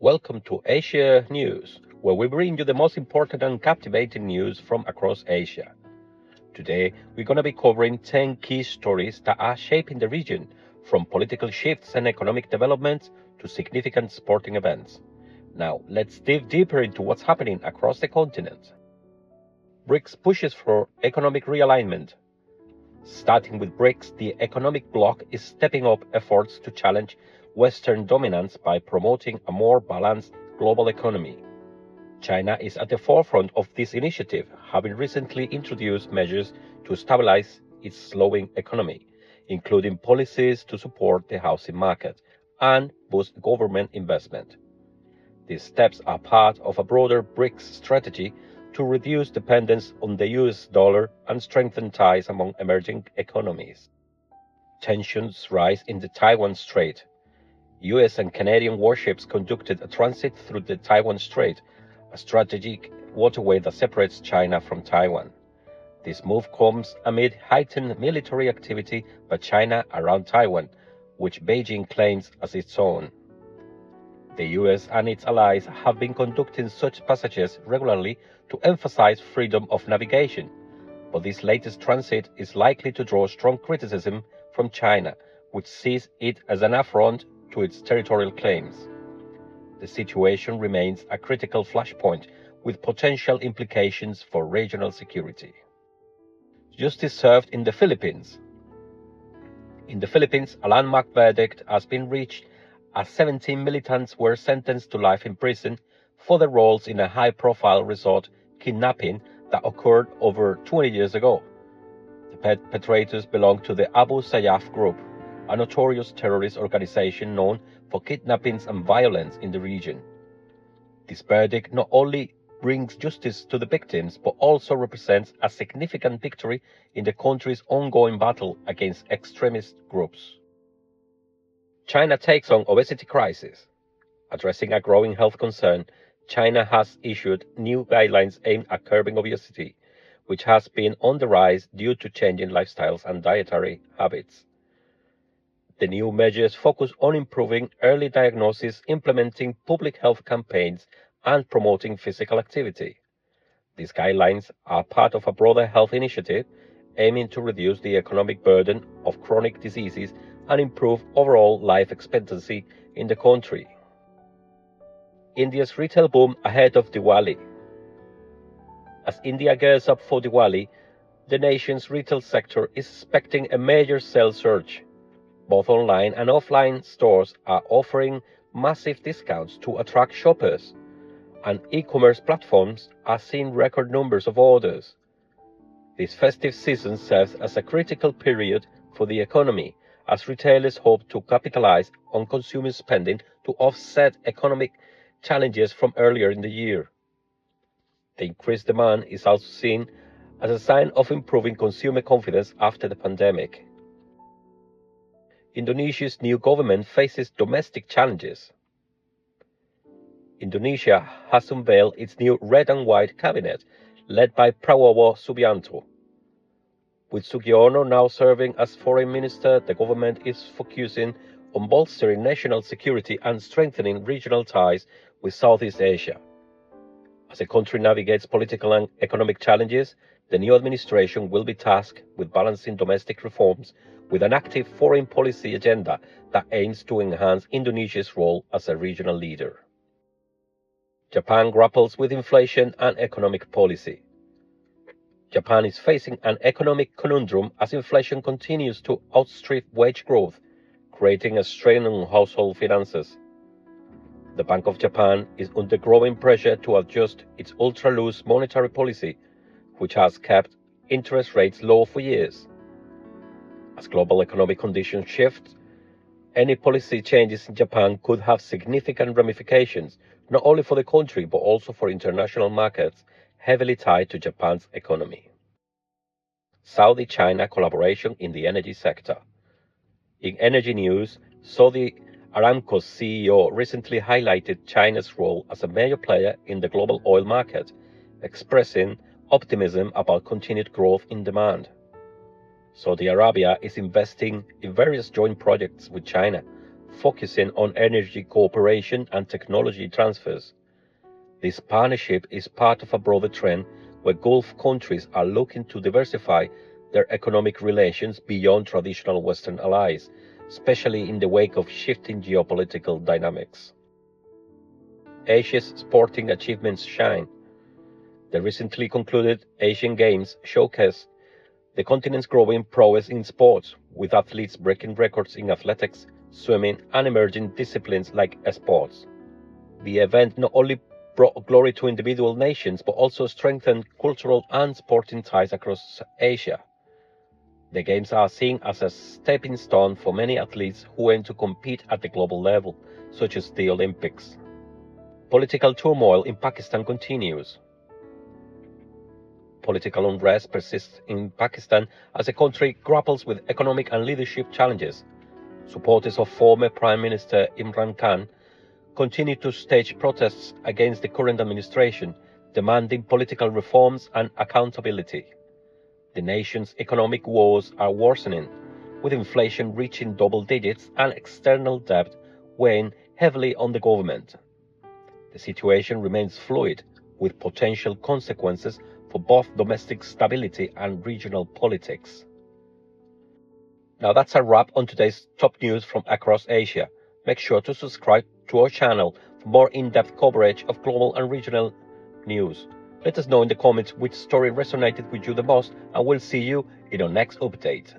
Welcome to Asia News, where we bring you the most important and captivating news from across Asia. Today, we're going to be covering 10 key stories that are shaping the region, from political shifts and economic developments to significant sporting events. Now, let's dive deeper into what's happening across the continent. BRICS pushes for economic realignment. Starting with BRICS, the economic bloc is stepping up efforts to challenge Western dominance by promoting a more balanced global economy. China is at the forefront of this initiative, having recently introduced measures to stabilize its slowing economy, including policies to support the housing market and boost government investment. These steps are part of a broader BRICS strategy to reduce dependence on the US dollar and strengthen ties among emerging economies. Tensions rise in the Taiwan Strait. US and Canadian warships conducted a transit through the Taiwan Strait, a strategic waterway that separates China from Taiwan. This move comes amid heightened military activity by China around Taiwan, which Beijing claims as its own. The US and its allies have been conducting such passages regularly to emphasize freedom of navigation, but this latest transit is likely to draw strong criticism from China, which sees it as an affront to its territorial claims. The situation remains a critical flashpoint with potential implications for regional security. Justice served in the Philippines. In the Philippines, a landmark verdict has been reached as 17 militants were sentenced to life in prison for their roles in a high-profile resort kidnapping that occurred over 20 years ago. The perpetrators belonged to the Abu Sayyaf group, a notorious terrorist organization known for kidnappings and violence in the region. This verdict not only brings justice to the victims, but also represents a significant victory in the country's ongoing battle against extremist groups. China takes on obesity crisis. Addressing a growing health concern, China has issued new guidelines aimed at curbing obesity, which has been on the rise due to changing lifestyles and dietary habits. The new measures focus on improving early diagnosis, implementing public health campaigns, and promoting physical activity. These guidelines are part of a broader health initiative aiming to reduce the economic burden of chronic diseases and improve overall life expectancy in the country. India's retail boom ahead of Diwali. As India gears up for Diwali, the nation's retail sector is expecting a major sales surge. Both online and offline stores are offering massive discounts to attract shoppers, and e-commerce platforms are seeing record numbers of orders. This festive season serves as a critical period for the economy, as retailers hope to capitalize on consumer spending to offset economic challenges from earlier in the year. The increased demand is also seen as a sign of improving consumer confidence after the pandemic. Indonesia's new government faces domestic challenges. Indonesia has unveiled its new red and white cabinet, led by Prabowo Subianto. With Sugiono now serving as foreign minister, the government is focusing on bolstering national security and strengthening regional ties with Southeast Asia. As the country navigates political and economic challenges, the new administration will be tasked with balancing domestic reforms with an active foreign policy agenda that aims to enhance Indonesia's role as a regional leader. Japan grapples with inflation and economic policy. Japan is facing an economic conundrum as inflation continues to outstrip wage growth, creating a strain on household finances. The Bank of Japan is under growing pressure to adjust its ultra-loose monetary policy, which has kept interest rates low for years. As global economic conditions shift, any policy changes in Japan could have significant ramifications, not only for the country but also for international markets heavily tied to Japan's economy. Saudi-China collaboration in the energy sector. In energy news, Saudi Aramco's CEO recently highlighted China's role as a major player in the global oil market, expressing optimism about continued growth in demand. Saudi Arabia is investing in various joint projects with China, focusing on energy cooperation and technology transfers. This partnership is part of a broader trend where Gulf countries are looking to diversify their economic relations beyond traditional Western allies, especially in the wake of shifting geopolitical dynamics. Asia's sporting achievements shine. The recently concluded Asian Games showcased the continent's growing prowess in sports, with athletes breaking records in athletics, swimming, and emerging disciplines like sports. The event not only brought glory to individual nations but also strengthened cultural and sporting ties across Asia. The Games are seen as a stepping stone for many athletes who aim to compete at the global level, such as the Olympics. Political turmoil in Pakistan continues. Political unrest persists in Pakistan as the country grapples with economic and leadership challenges. Supporters of former Prime Minister Imran Khan continue to stage protests against the current administration, demanding political reforms and accountability. The nation's economic woes are worsening, with inflation reaching double digits and external debt weighing heavily on the government. The situation remains fluid, with potential consequences for both domestic stability and regional politics. Now that's a wrap on today's top news from across Asia. Make sure to subscribe to our channel for more in-depth coverage of global and regional news. Let us know in the comments which story resonated with you the most, and we'll see you in our next update.